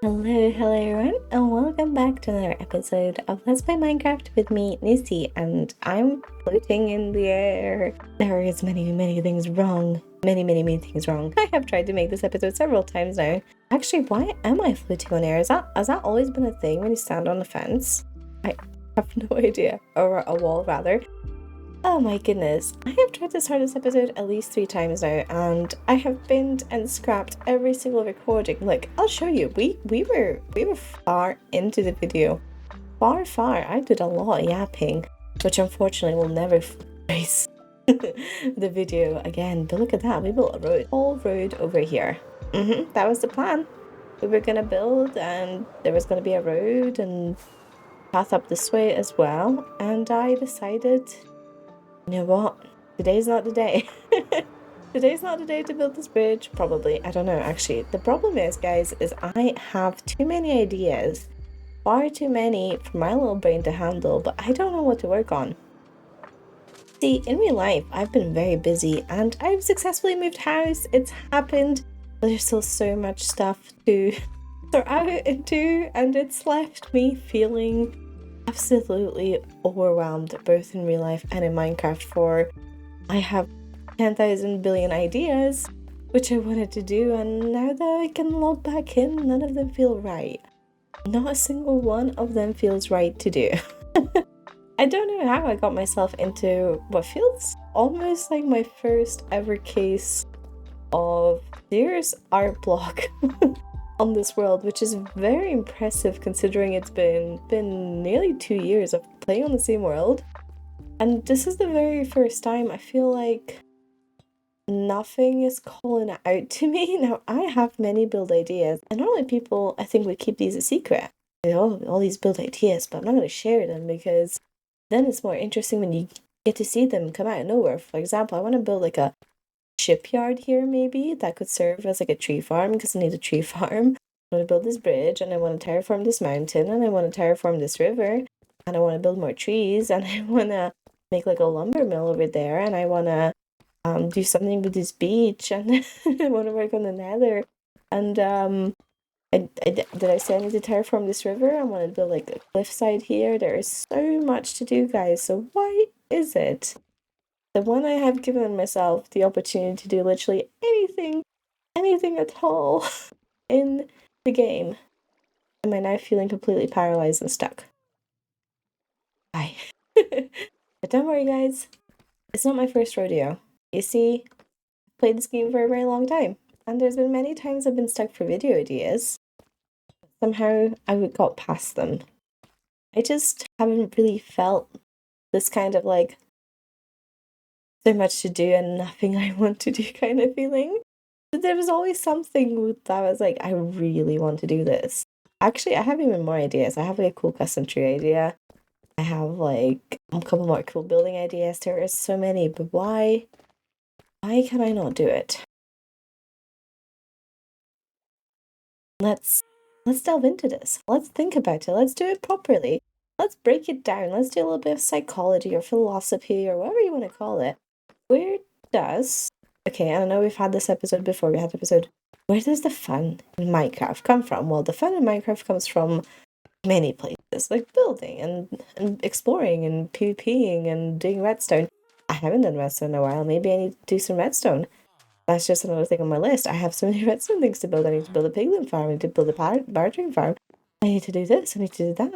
Hello everyone, and welcome back to another episode of Let's Play Minecraft with me, Nissy, and I'm floating in the air. There is many things wrong. Many things wrong. I have tried to make this episode several times now. Actually, why am I floating on air? Has that always been a thing when you stand on a fence? I have no idea. Or a wall, rather. Oh my goodness, I have tried to start this episode at least 3 times now, and I have binned and scrapped every single recording. Like, I'll show you, we were far into the video. Far. I did a lot of yapping, which unfortunately will never face the video again. But look at that, we built a road. Whole road over here. That was the plan. We were gonna build, and there was gonna be a road and path up this way as well, and I decided, you know what? Today's not the day. Today's not the day to build this bridge, probably. I don't know, actually. The problem is, guys, is I have too many ideas. Far too many for my little brain to handle, but I don't know what to work on. See, in real life, I've been very busy and I've successfully moved house. It's happened. There's still so much stuff to sort out into, and it's left me feeling absolutely overwhelmed, both in real life and in Minecraft, for I have 10,000 billion ideas which I wanted to do, and now that I can log back in, none of them feel right. Not a single one of them feels right to do. I don't know how I got myself into what feels almost like my first ever case of Piers art block on this world, which is very impressive considering it's been nearly 2 years of playing on the same world. And this is the very first time I feel like nothing is calling out to me. Now, I have many build ideas, and normally people, I think, would keep these a secret. You know, all these build ideas, but I'm not going to share them because then it's more interesting when you get to see them come out of nowhere. For example, I want to build like a shipyard here, maybe that could serve as like a tree farm, because I need a tree farm. I want to build this bridge, and I want to terraform this mountain, and I want to terraform this river, and I want to build more trees, and I want to make like a lumber mill over there, and I want to do something with this beach, and I want to work on the nether, and did I say I need to terraform this river? I want to build like a cliffside here. There is so much to do, guys, so why is it that when I have given myself the opportunity to do literally anything at all in the game, am I now feeling completely paralyzed and stuck? Why? But don't worry, guys, it's not my first rodeo. You see, I've played this game for a very long time, and there's been many times I've been stuck for video ideas. Somehow I got past them. I just haven't really felt this kind of like so much to do and nothing I want to do kind of feeling. But there was always something that I was like, I really want to do this. Actually, I have even more ideas. I have like a cool custom tree idea. I have like a couple more cool building ideas. There are so many, but why can I not do it? Let's delve into this. Let's think about it. Let's do it properly. Let's break it down. Let's do a little bit of psychology or philosophy or whatever you want to call it. Where does... Okay, I know we've had this episode before. Where does the fun in Minecraft come from? Well, the fun in Minecraft comes from many places, like building and exploring and PvPing and doing redstone. I haven't done redstone in a while. Maybe I need to do some redstone. That's just another thing on my list. I have so many redstone things to build. I need to build a piglin farm. I need to build a bartering farm. I need to do this. I need to do that.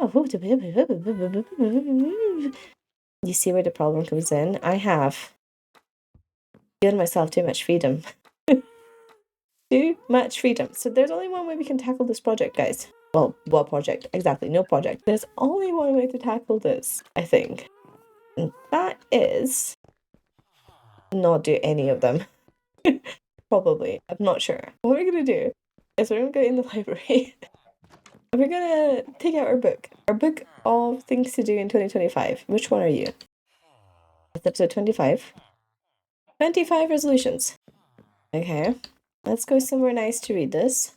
You see where the problem comes in? I have given myself too much freedom. Too much freedom. So there's only one way we can tackle this project, guys. Well, what project? Exactly, no project. There's only one way to tackle this, I think. And that is not do any of them. Probably. I'm not sure. What we're going to do is we're going to go in the library. We're going to take out our book of things to do in 2025. Which one are you? It's episode 25. 25 resolutions. Okay. Let's go somewhere nice to read this.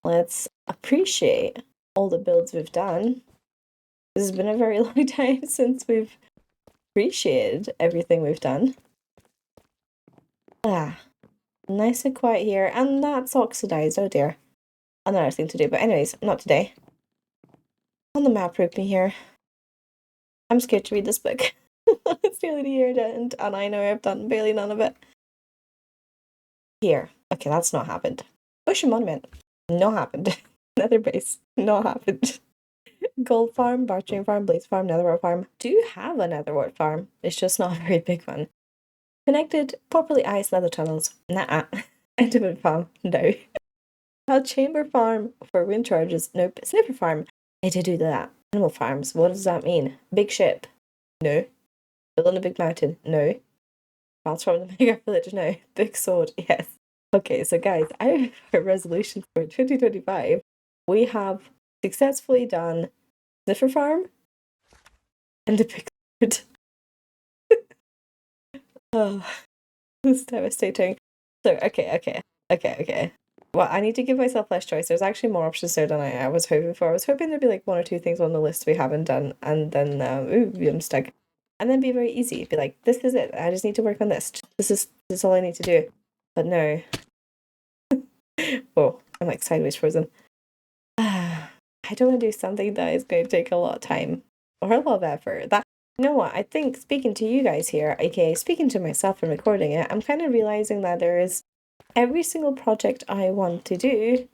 Let's appreciate all the builds we've done. This has been a very long time since we've appreciated everything we've done. Nice and quiet here, and that's oxidized, oh dear. another thing to do. But anyways, not today. On the map with me here. I'm scared to read this book. It's nearly the year end, and I know I've done barely none of it. Here. Okay, that's not happened. Ocean Monument. Not happened. Nether Base. Not happened. Gold Farm, Barchain Farm, Blaze Farm, Netherwart Farm. Do have a Netherwart Farm. It's just not a very big one. Connected, properly iced nether tunnels. Nah. Intimate Farm. No. Chamber Farm for wind charges. Nope. Snipper Farm. I did do that. Animal Farms. What does that mean? Big ship. No. Build on a big mountain. No. Transform the mega village. No. Big sword. Yes. Okay, so guys, I have a resolution for 2025. We have successfully done Sniffer Farm and the big sword. Oh, it's devastating. So, okay. Well, I need to give myself less choice. There's actually more options there than I was hoping for. I was hoping there'd be like one or two things on the list we haven't done, and then, ooh, I'm stuck. And then be very easy. Be like, this is it. I just need to work on this. This is all I need to do. But no. Oh, I'm like sideways frozen. I don't want to do something that is going to take a lot of time or a lot of effort. You know what? I think speaking to you guys here, aka speaking to myself and recording it, I'm kind of realizing that there is every single project I want to do,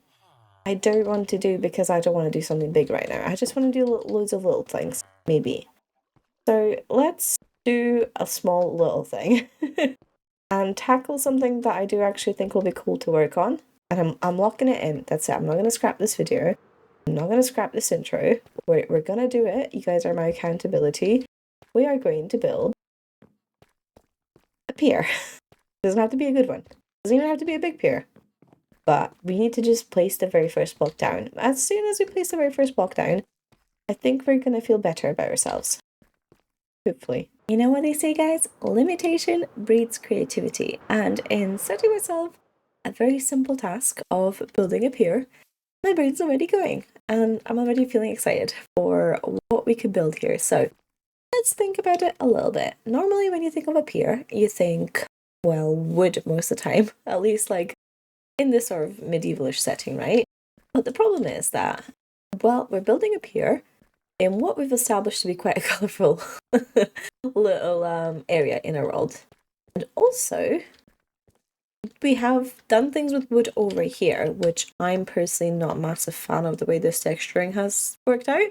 I don't want to do because I don't want to do something big right now. I just want to do loads of little things, maybe. So let's do a small little thing and tackle something that I do actually think will be cool to work on. And I'm locking it in. That's it. I'm not going to scrap this video. I'm not going to scrap this intro. We're going to do it. You guys are my accountability. We are going to build a pier. Doesn't have to be a good one. Doesn't even have to be a big pier. But we need to just place the very first block down. As soon as we place the very first block down, I think we're going to feel better about ourselves. Hopefully. You know what they say, guys? Limitation breeds creativity. And in setting myself a very simple task of building a pier, my brain's already going. And I'm already feeling excited for what we could build here. So let's think about it a little bit. Normally when you think of a pier, you think, well, wood most of the time. At least like in this sort of medievalish setting, right? But the problem is that, well, we're building a pier in what we've established to be quite a colourful little area in our world. And also, we have done things with wood over here, which I'm personally not a massive fan of the way this texturing has worked out.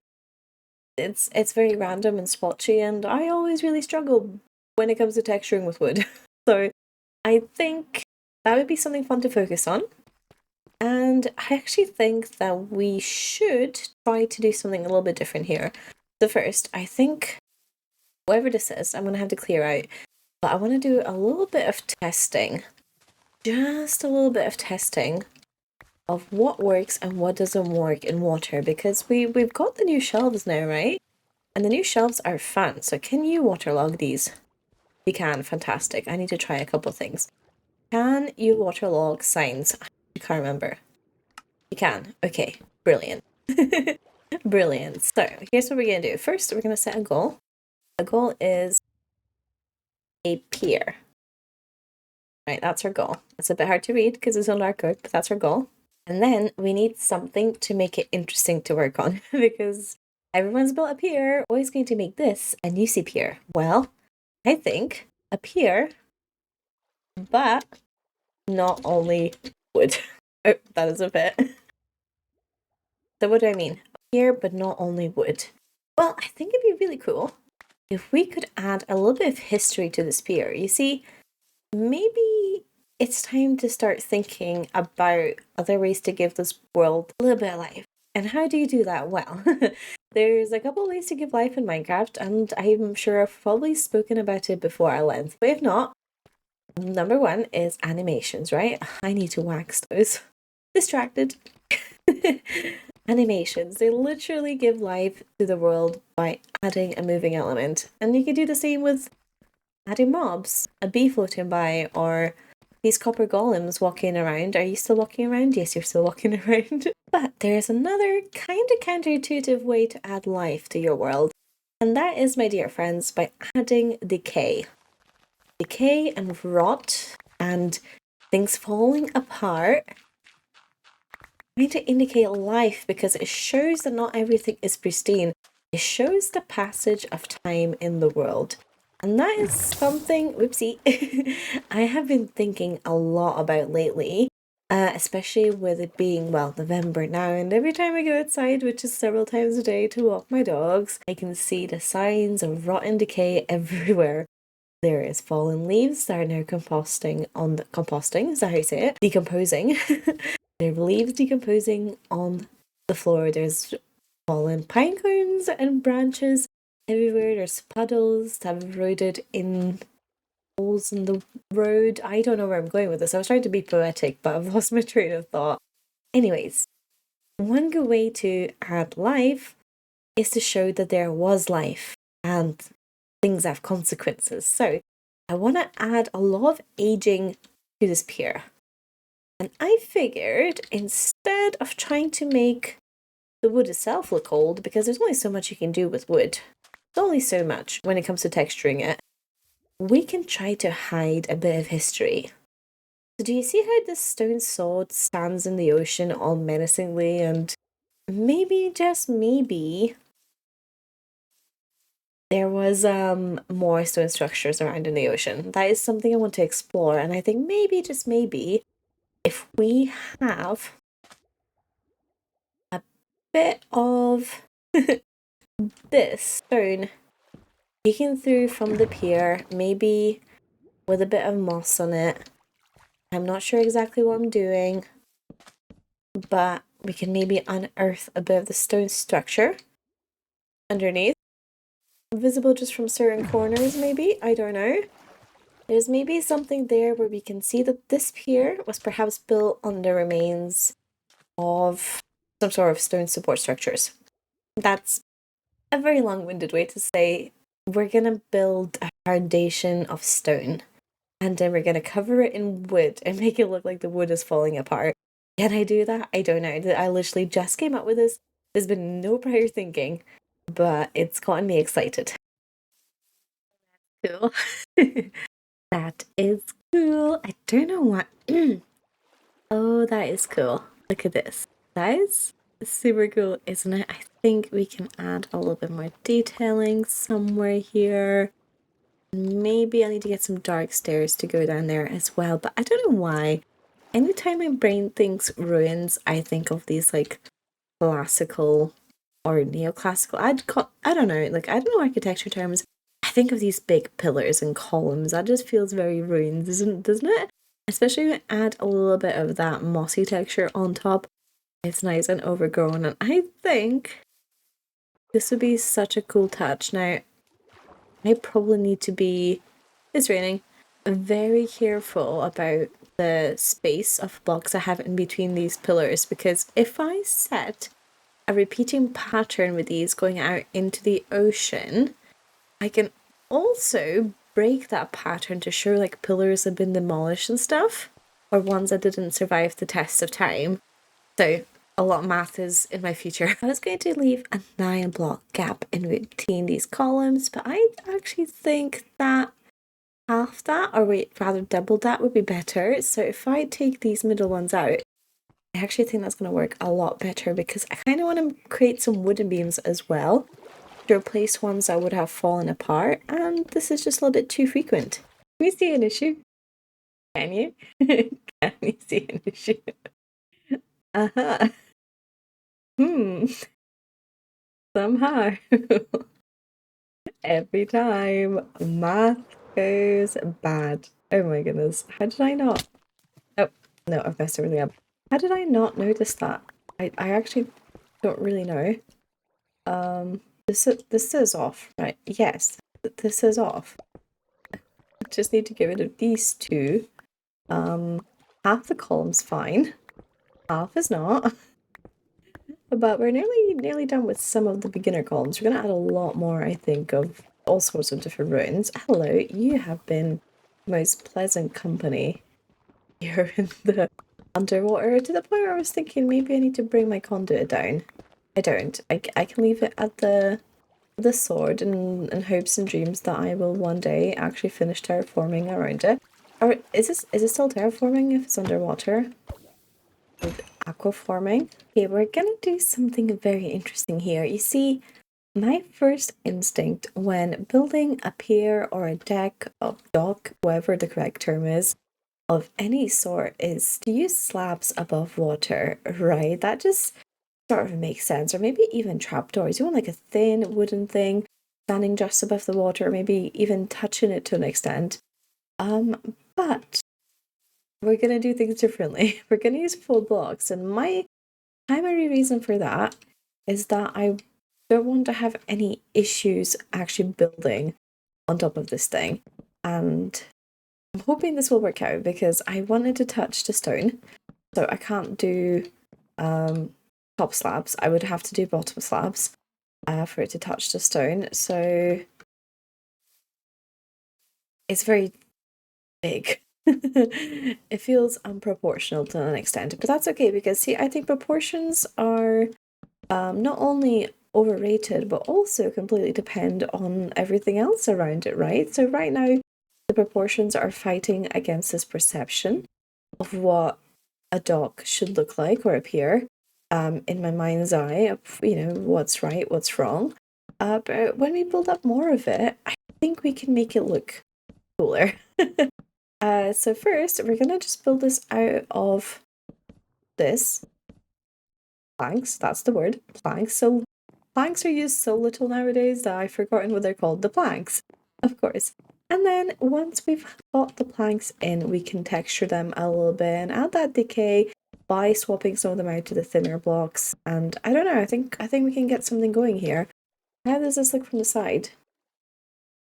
It's very random and splotchy, and I always really struggle when it comes to texturing with wood. So I think that would be something fun to focus on. And I actually think that we should try to do something a little bit different here. So first, I think, whatever this is, I'm going to have to clear out. But I want to do a little bit of testing. Just a little bit of testing of what works and what doesn't work in water. Because we've got the new shelves now, right? And the new shelves are fun. So can you waterlog these? You can. Fantastic. I need to try a couple things. Can you waterlog signs? I can't remember. You can. Okay. Brilliant. Brilliant. So here's what we're going to do. First, we're going to set a goal. A goal is a pier. Right, that's our goal. It's a bit hard to read because it's on dark code, but that's our goal. And then we need something to make it interesting to work on because everyone's built a pier. Always going to make this a UC pier. Well, I think a pier, but not only wood. Oh, that is a bit. So what do I mean? Pier, but not only wood. Well, I think it'd be really cool if we could add a little bit of history to this pier. You see, maybe it's time to start thinking about other ways to give this world a little bit of life. And how do you do that? Well, there's a couple of ways to give life in Minecraft, and I'm sure I've probably spoken about it before at length, but if not, number one is animations, right? I need to wax those. Distracted. Animations, they literally give life to the world by adding a moving element. And you can do the same with adding mobs, a bee floating by, or these copper golems walking around. Are you still walking around? Yes, you're still walking around. But there's another kind of counterintuitive way to add life to your world. And that is, my dear friends, by adding decay. Decay and rot and things falling apart trying to indicate life because it shows that not everything is pristine. It shows the passage of time in the world. And that is something, whoopsie, I have been thinking a lot about lately, especially with it being, well, November now. And every time I go outside, which is several times a day to walk my dogs, I can see the signs of rotten decay everywhere. There is fallen leaves that are now composting, is that how you say it? Decomposing. There are leaves decomposing on the floor. There's fallen pine cones and branches everywhere. There's puddles that have eroded in holes in the road. I don't know where I'm going with this. I was trying to be poetic, but I've lost my train of thought. Anyways, one good way to add life is to show that there was life and things have consequences. So I want to add a lot of aging to this pier. And I figured instead of trying to make the wood itself look old, because there's only so much you can do with wood, there's only so much when it comes to texturing it, we can try to hide a bit of history. So do you see how this stone sword stands in the ocean all menacingly, and maybe, just maybe, there was more stone structures around in the ocean. That is something I want to explore, and I think maybe, just maybe, if we have a bit of this stone peeking through from the pier, maybe with a bit of moss on it. I'm not sure exactly what I'm doing, but we can maybe unearth a bit of the stone structure underneath. Visible just from certain corners, maybe? I don't know. There's maybe something there where we can see that this pier was perhaps built on the remains of some sort of stone support structures. That's a very long-winded way to say we're gonna build a foundation of stone, and then we're gonna cover it in wood and make it look like the wood is falling apart. Can I do that? I don't know. I literally just came up with this. There's been no prior thinking, but it's gotten me excited. Cool. That is cool. I don't know what. Oh, that is cool. Look at this. That is super cool, isn't it? I think we can add a little bit more detailing somewhere here. Maybe I need to get some dark stairs to go down there as well, but I don't know why. Anytime my brain thinks ruins, I think of these like classical or neoclassical. I don't know, like I don't know architecture terms. I think of these big pillars and columns. That just feels very ruined, doesn't it? Especially when you add a little bit of that mossy texture on top. It's nice and overgrown, and I think this would be such a cool touch. Now, I probably need to be, it's raining, very careful about the space of blocks I have in between these pillars, because if I set a repeating pattern with these going out into the ocean, I can also break that pattern to show like pillars have been demolished and stuff, or ones that didn't survive the test of time. So a lot of math is in my future. I was going to leave a 9 block gap in between these columns, but I actually think that half that, or wait, rather double that would be better. So if I take these middle ones out, I actually think that's going to work a lot better, because I kind of want to create some wooden beams as well to replace ones that would have fallen apart, and this is just a little bit too frequent. Can you see an issue? Can you? Can you see an issue? Uh-huh. Somehow. Every time math goes bad. Oh my goodness. How did I not? Oh, no, I've messed everything up. How did I not notice that? I actually don't really know. This is off, right? Yes, this is off. Just need to get rid of these two. Half the column's fine. Half is not. But we're nearly done with some of the beginner columns. We're gonna add a lot more, I think, of all sorts of different ruins. Hello, you have been the most pleasant company here in the underwater, to the point where I was thinking maybe I need to bring my conduit down. I don't. I can leave it at the sword in hopes and dreams that I will one day actually finish terraforming around it. Or is it still terraforming if it's underwater? aquaforming. Okay, we're gonna do something very interesting here. You see, my first instinct when building a pier or a deck or dock, whatever the correct term is, of any sort is to use slabs above water, right? That just sort of makes sense. Or maybe even trapdoors. You want like a thin wooden thing standing just above the water, or maybe even touching it to an extent. But we're gonna do things differently. We're gonna use full blocks, and my primary reason for that is that I don't want to have any issues actually building on top of this thing. And I'm hoping this will work out because I wanted to touch the stone, so I can't do top slabs. I would have to do bottom slabs for it to touch the stone. So it's very big. It feels unproportional to an extent, but that's okay because see, I think proportions are not only overrated but also completely depend on everything else around it, right? So right now the proportions are fighting against this perception of what a dock should look like or appear in my mind's eye of, what's right, what's wrong. But when we build up more of it, I think we can make it look cooler. So first, we're gonna just build this out of this. Planks, that's the word, planks. So planks are used so little nowadays that I've forgotten what they're called, the planks, of course. And then once we've got the planks in, we can texture them a little bit and add that decay by swapping some of them out to the thinner blocks. And I don't know, I think we can get something going here. How does this look from the side?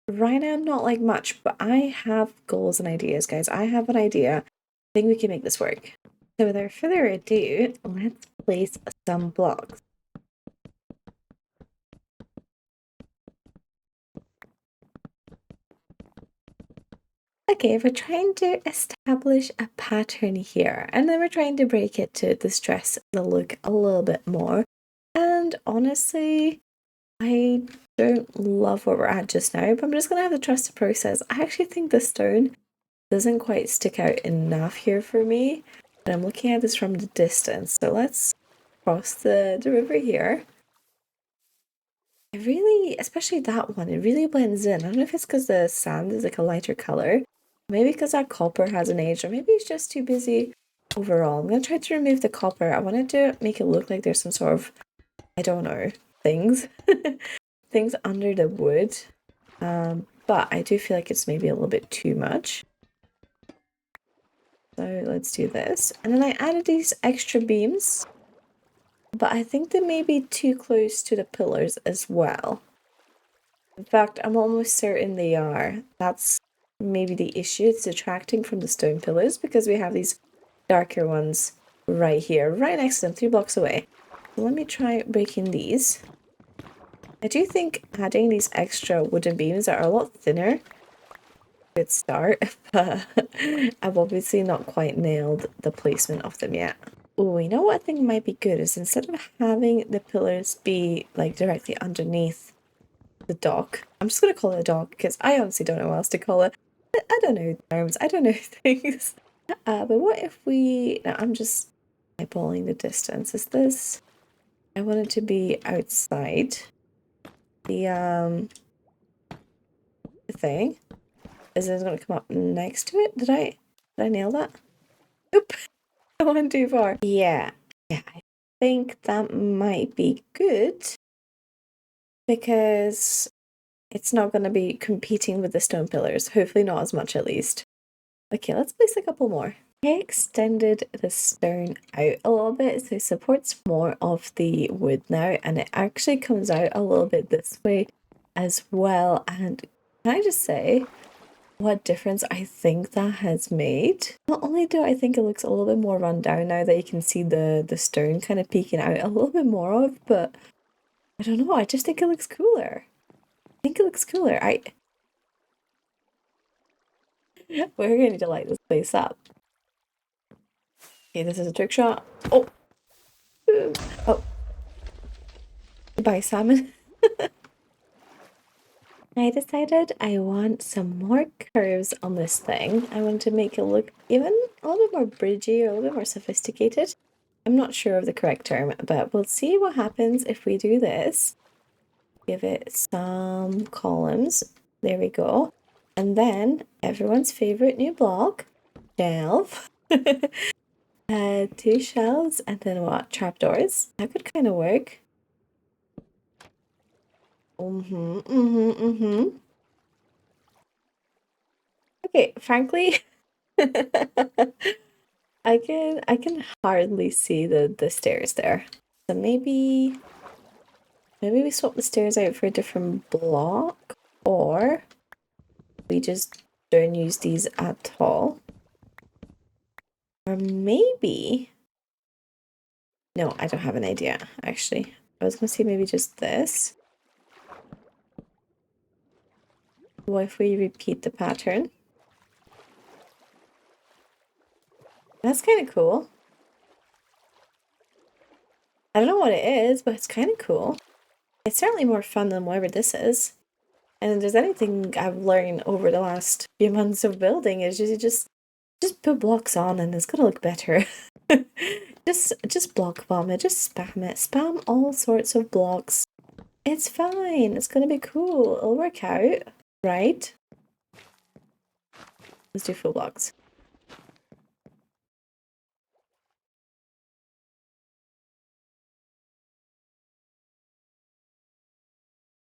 Right now, not like much, but I have goals and ideas, guys. I have an idea. I think we can make this work. So without further ado, let's place some blocks. Okay, we're trying to establish a pattern here, and then we're trying to break it to distress the look a little bit more. And honestly, I don't love where we're at just now, but I'm just gonna have to trust the process. I actually think the stone doesn't quite stick out enough here for me, but I'm looking at this from the distance. So let's cross the river here. It really, especially that one, it really blends in. I don't know if it's because the sand is like a lighter color, maybe because that copper hasn't aged, or maybe it's just too busy overall. I'm gonna try to remove the copper. I wanted to make it look like there's some sort of, I don't know, things, things under the wood. But I do feel like it's maybe a little bit too much. So let's do this. And then I added these extra beams, but I think they may be too close to the pillars as well. In fact, I'm almost certain they are. That's maybe the issue. It's detracting from the stone pillars because we have these darker ones right here, right next to them, 3 blocks away. So let me try breaking these. I do think adding these extra wooden beams that are a lot thinner, good start, but I've obviously not quite nailed the placement of them yet. Oh, you know what I think might be good is instead of having the pillars be like directly underneath the dock, I'm just gonna call it a dock because I honestly don't know what else to call it. I don't know terms, I don't know things. But what if we, now I'm just eyeballing the distance. Is this, I want it to be outside the thing. Is it gonna come up next to it? Did I nail that? Oop, I went too far. Yeah, I think that might be good because it's not going to be competing with the stone pillars. Hopefully not as much at least. Okay, let's place a couple more. I extended the stone out a little bit so it supports more of the wood now, and it actually comes out a little bit this way as well. And can I just say what difference I think that has made? Not only do I think it looks a little bit more run down now that you can see the stone kind of peeking out a little bit more of, but I don't know, I just think it looks cooler. I think it looks cooler. We're gonna need to light this place up. Okay, this is a trick shot. Oh! Oh. Goodbye, salmon. I decided I want some more curves on this thing. I want to make it look even a little bit more bridgy or a little bit more sophisticated. I'm not sure of the correct term, but we'll see what happens if we do this. Give it some columns. There we go. And then everyone's favorite new block, shelf. 2 shelves, and then what? Trapdoors. That could kind of work. Okay, frankly, I can hardly see the stairs there. So maybe we swap the stairs out for a different block, or we just don't use these at all. Or maybe no, I don't have an idea actually. I was gonna say maybe just this. What if we repeat the pattern? That's kind of cool. I don't know what it is, but it's kind of cool. It's certainly more fun than whatever this is. And if there's anything I've learned over the last few months of building is just put blocks on and it's gonna look better. just block bomb it, just spam it. Spam all sorts of blocks. It's fine. It's gonna be cool. It'll work out, right? Let's do full blocks.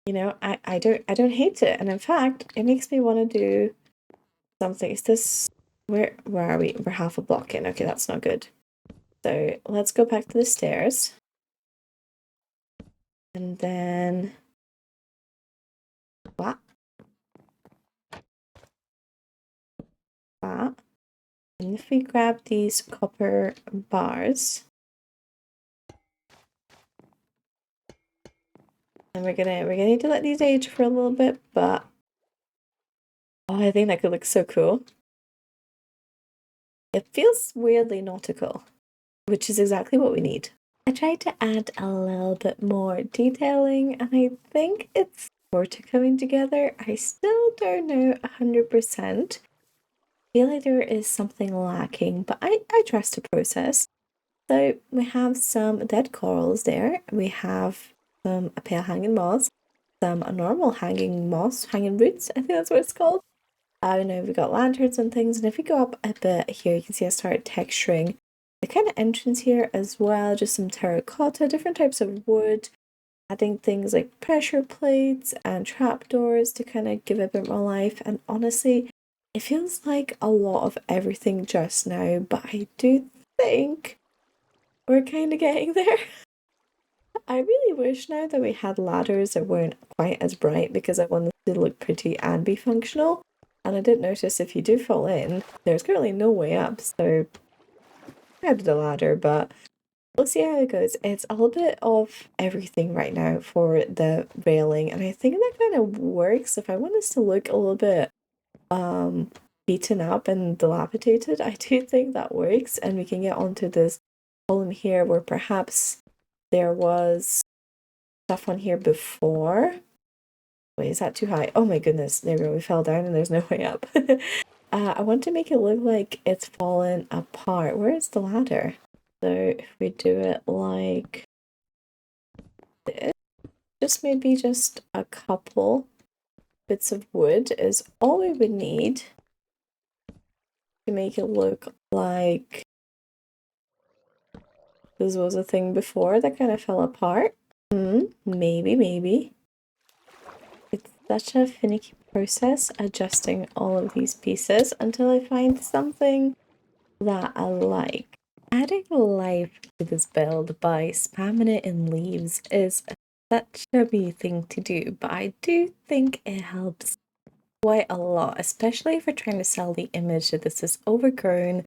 You know, I don't hate it, and in fact, it makes me want to do something. Is this where are we? We're half a block in. Okay, that's not good. So let's go back to the stairs, and then what? That. And if we grab these copper bars, and we're gonna need to let these age for a little bit, but oh, I think that could look so cool. It feels weirdly nautical, which is exactly what we need. I tried to add a little bit more detailing, and I think it's sort of coming together. I still don't know 100%. I feel like there is something lacking, but I trust the process. So we have some dead corals there. We have some pale hanging moss, some normal hanging moss, hanging roots, I think that's what it's called. I know we've got lanterns and things, and if we go up a bit here, you can see I started texturing the kind of entrance here as well, just some terracotta, different types of wood, adding things like pressure plates and trapdoors to kind of give it a bit more life. And honestly, it feels like a lot of everything just now, but I do think we're kind of getting there. I really wish now that we had ladders that weren't quite as bright because I wanted to look pretty and be functional. And I did notice if you do fall in, there's currently no way up, so I added a ladder, but we'll see how it goes. It's a little bit of everything right now for the railing, and I think that kind of works. If I want this to look a little bit beaten up and dilapidated, I do think that works, and we can get onto this column here where perhaps there was stuff on here before. Wait, is that too high? Oh my goodness, there we go, we fell down and there's no way up. I want to make it look like it's fallen apart. Where is the ladder? So if we do it like this, just maybe just a couple bits of wood is all we would need to make it look like this was a thing before that kind of fell apart. Maybe. It's such a finicky process adjusting all of these pieces until I find something that I like. Adding life to this build by spamming it in leaves is such a me thing to do, but I do think it helps quite a lot, especially if we're trying to sell the image that this is overgrown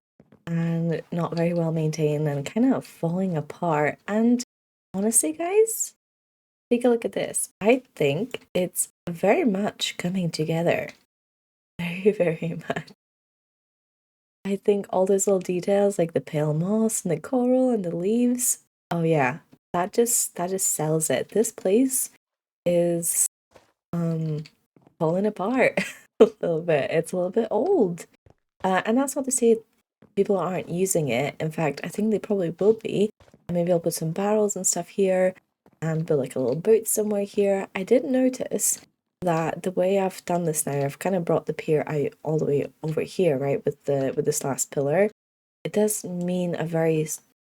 and not very well maintained and kind of falling apart. And honestly, guys, take a look at this. I think it's very much coming together. Very much. I think all those little details like the pale moss and the coral and the leaves, oh yeah, that just sells it. This place is falling apart a little bit. It's a little bit old. And that's not to say people aren't using it. In fact, I think they probably will be. And maybe I'll put some barrels and stuff here and build like a little boat somewhere here. I did notice that the way I've done this now, I've kind of brought the pier out all the way over here, right, with this last pillar. It does mean a very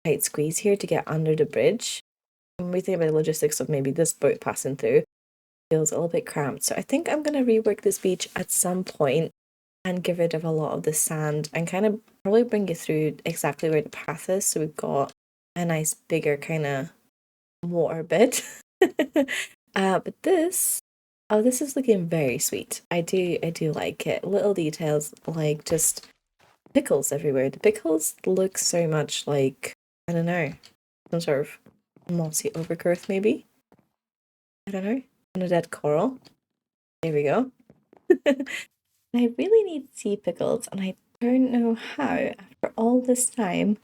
tight squeeze here to get under the bridge. When we think about the logistics of maybe this boat passing through, feels a little bit cramped. So I think I'm going to rework this beach at some point and get rid of a lot of the sand and kind of probably bring it through exactly where the path is. So we've got a nice bigger kind of water bit. But this is looking very sweet. I do like it. Little details like just pickles everywhere. The pickles look so much like, I don't know, some sort of mossy overgrowth maybe. I don't know. On a dead coral. There we go. I really need sea pickles and I don't know how. After all this time,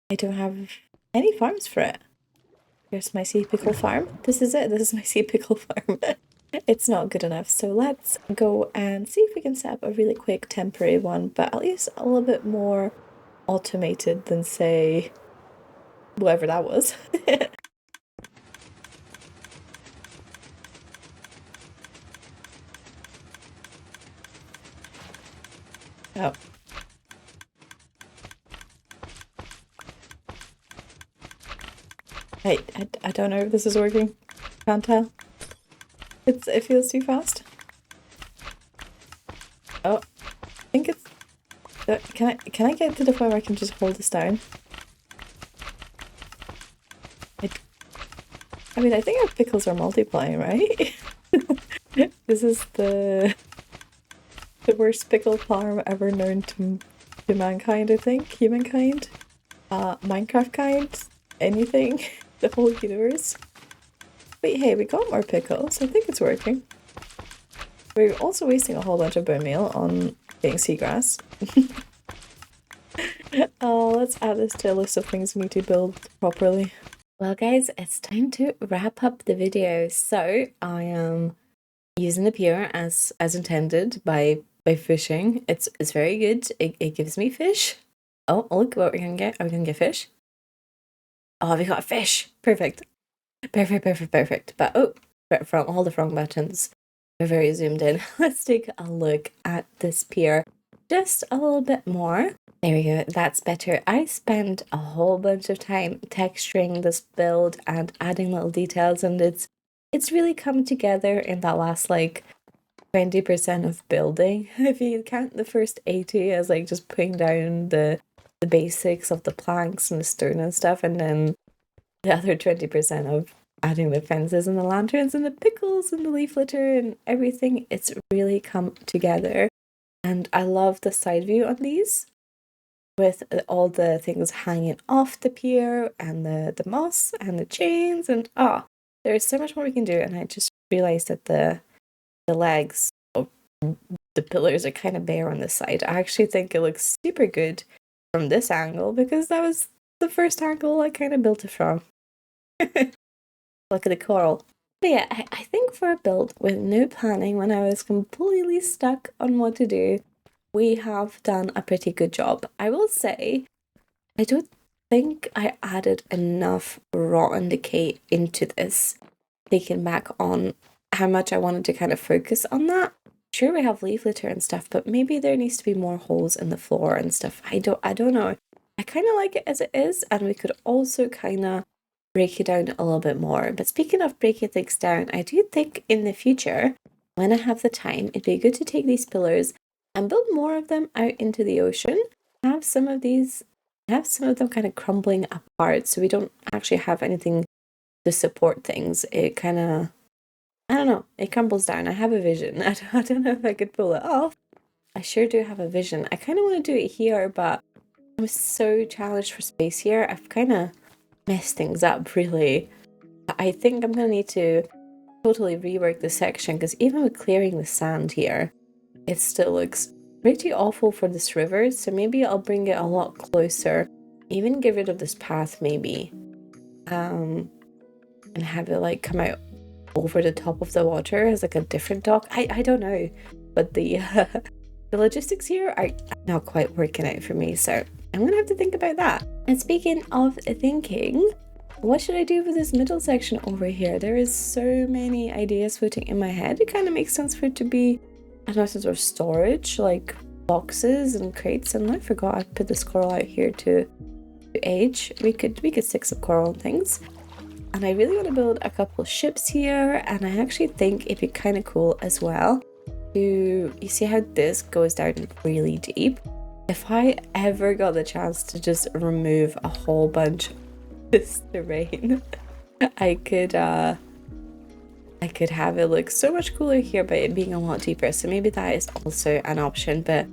I don't have any farms for it. Here's my sea pickle farm. This is it. This is my sea pickle farm. It's not good enough. So let's go and see if we can set up a really quick temporary one, but at least a little bit more automated than, say, whatever that was. Oh. Hey, I don't know if this is working. Can't tell. It feels too fast. Oh, I think it's. Can I get to the point where I can just hold this down? I mean, I think our pickles are multiplying, right? This is the worst pickle farm ever known to mankind, I think. Humankind. Minecraft kind. Anything. The whole universe. Wait, hey, we got more pickles. I think it's working. We're also wasting a whole bunch of bone meal on getting seagrass. Let's add this to a list of things we need to build properly. Well, guys, it's time to wrap up the video. So I am using the pier as intended by fishing. It's very good. It gives me fish. Oh, look what we're gonna get. Are we gonna get fish? Oh, we got a fish. Perfect. Perfect. But oh, from all the wrong buttons. We're very zoomed in. Let's take a look at this pier just a little bit more. There we go. That's better. I spent a whole bunch of time texturing this build and adding little details, and it's really come together in that last like 20% of building. If you count the first 80 as like just putting down the basics of the planks and the stone and stuff, and then the other 20% of adding the fences and the lanterns and the pickles and the leaf litter and everything, it's really come together. And I love the side view on these with all the things hanging off the pier and the moss and the chains, and there's so much more we can do. And I just realized that the legs of the pillars are kind of bare on this side. I actually think it looks super good from this angle because that was the first angle I kind of built it from. Look at the coral. But yeah, I think for a build with no planning, when I was completely stuck on what to do, we have done a pretty good job. I will say, I don't think I added enough rotten decay into this, taking back on how much I wanted to kind of focus on that. Sure, we have leaf litter and stuff, but maybe there needs to be more holes in the floor and stuff. I don't know. I kind of like it as it is, and we could also kind of break it down a little bit more. But speaking of breaking things down, I do think in the future, when I have the time, it'd be good to take these pillars and build more of them out into the ocean. Have some of them kind of crumbling apart, so we don't actually have anything to support things. It kind of, I don't know, it crumbles down. I have a vision. I don't know if I could pull it off. I sure do have a vision. I kind of want to do it here, but I'm so challenged for space here. I've kind of messed things up, really. I think I'm going to need to totally rework this section, because even with clearing the sand here, it still looks pretty awful for this river, so maybe I'll bring it a lot closer, even get rid of this path maybe, and have it like come out over the top of the water as like a different dock. I don't know, but the logistics here are not quite working out for me, so I'm gonna have to think about that. And speaking of thinking, what should I do with this middle section over here? There is so many ideas floating in my head. It kind of makes sense for it to be, I don't know, some sort of storage, like boxes and crates. And I forgot I put this coral out here to age. We could stick some coral and things. And I really want to build a couple ships here, and I actually think it'd be kind of cool as well to, you see how this goes down really deep? If I ever got the chance to just remove a whole bunch of this terrain, I could have it look so much cooler here by it being a lot deeper. So maybe that is also an option, but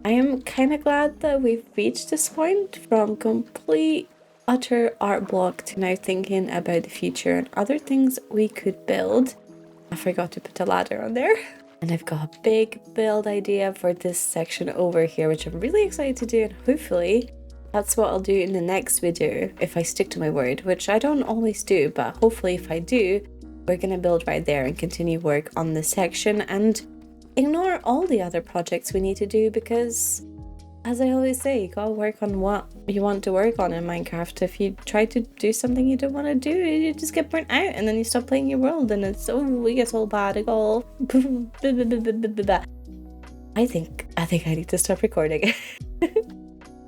I am kind of glad that we've reached this point from complete utter art block to now thinking about the future and other things we could build. I forgot to put a ladder on there. And I've got a big build idea for this section over here, which I'm really excited to do, and hopefully that's what I'll do in the next video if I stick to my word, which I don't always do, but hopefully if I do, we're gonna build right there and continue work on this section and ignore all the other projects we need to do, because as I always say, you gotta work on what you want to work on in Minecraft. If you try to do something you don't want to do, you just get burnt out and then you stop playing your world and it gets all bad. It all I think I need to stop recording.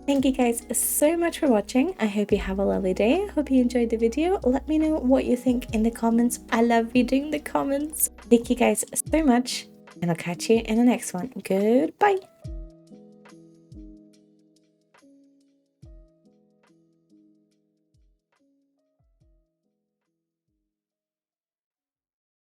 Thank you guys so much for watching. I hope you have a lovely day. I hope you enjoyed the video. Let me know what you think in the comments. I love reading the comments. Thank you guys so much, and I'll catch you in the next one. Goodbye.